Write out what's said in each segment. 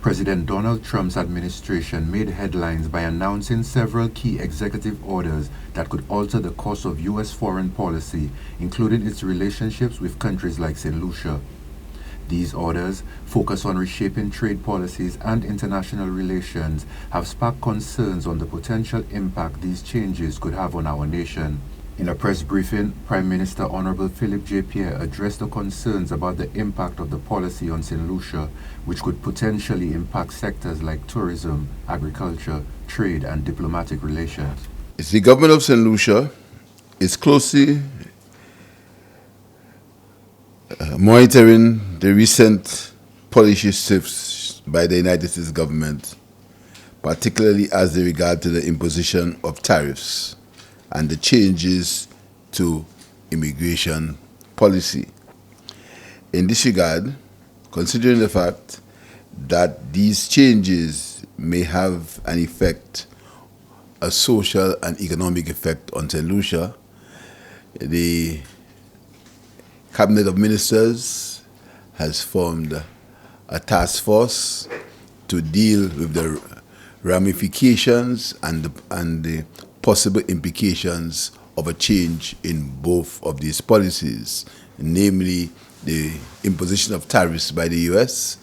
President Donald Trump's administration made headlines by announcing several key executive orders that could alter the course of U.S. foreign policy, including its relationships with countries like Saint Lucia. These orders, focused on reshaping trade policies and international relations, have sparked concerns on the potential impact these changes could have on our nation. In a press briefing, Prime Minister Honorable Phillip J Pierre addressed the concerns about the impact of the policy on Saint Lucia, which could potentially impact sectors like tourism, agriculture, trade, and diplomatic relations. The government of Saint Lucia is closely monitoring the recent policy shifts by the United States government, particularly as they regard to the imposition of tariffs and the changes to immigration policy. In this regard, considering the fact that these changes may have an effect, a social and economic effect on Saint Lucia, the Cabinet of Ministers has formed a task force to deal with the ramifications and the possible implications of a change in both of these policies, namely the imposition of tariffs by the U.S.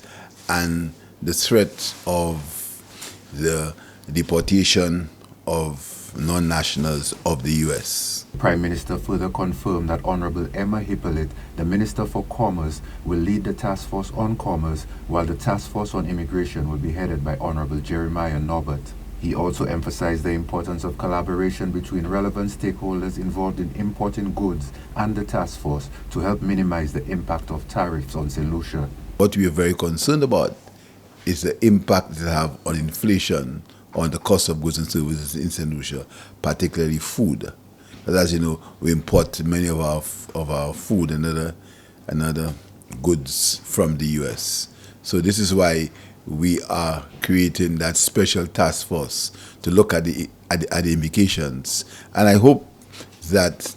and the threat of the deportation of non-nationals of the U.S. The Prime Minister further confirmed that Honorable Emma Hippolyte, the Minister for Commerce, will lead the Task Force on Commerce, while the Task Force on Immigration will be headed by Honorable Jeremiah Norbert. He also emphasized the importance of collaboration between relevant stakeholders involved in importing goods and the task force to help minimize the impact of tariffs on Saint Lucia. What we are very concerned about is the impact it will have on inflation, on the cost of goods and services in Saint Lucia, particularly food. But as you know, we import many of our food and other goods from the U.S. So this is why we are creating that special task force to look at the implications. And I hope that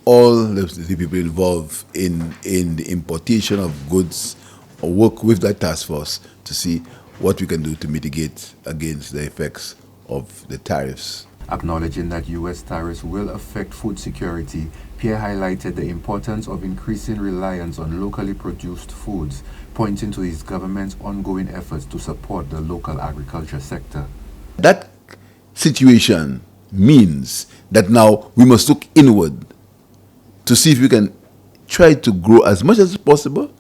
all the people involved in the importation of goods work with that task force to see what we can do to mitigate against the effects of the tariffs. Acknowledging that U.S. tariffs will affect food security, Pierre highlighted the importance of increasing reliance on locally produced foods, pointing to his government's ongoing efforts to support the local agriculture sector. That situation means that now we must look inward to see if we can try to grow as much as possible,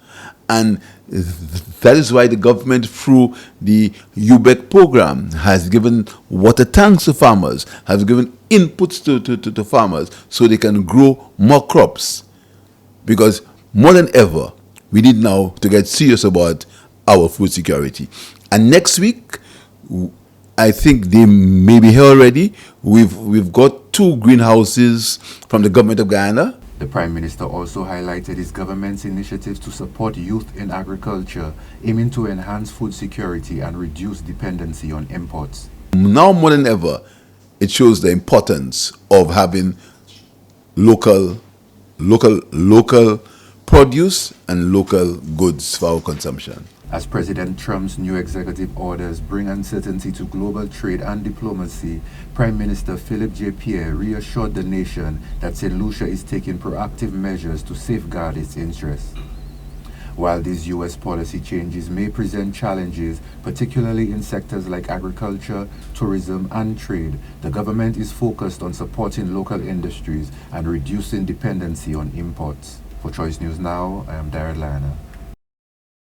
and that is why the government, through the UBEC program, has given water tanks to farmers, has given inputs to farmers so they can grow more crops. Because more than ever, we need now to get serious about our food security. And next week, I think they may be here already. We've got 2 greenhouses from the government of Guyana. The Prime Minister also highlighted his government's initiatives to support youth in agriculture, aiming to enhance food security and reduce dependency on imports. Now more than ever, it shows the importance of having local produce and local goods for our consumption. As President Trump's new executive orders bring uncertainty to global trade and diplomacy, Prime Minister Phillip J Pierre reassured the nation that Saint Lucia is taking proactive measures to safeguard its interests. While these U.S. policy changes may present challenges, particularly in sectors like agriculture, tourism, and trade, the government is focused on supporting local industries and reducing dependency on imports. For Choice News Now, I am Darrell Lana.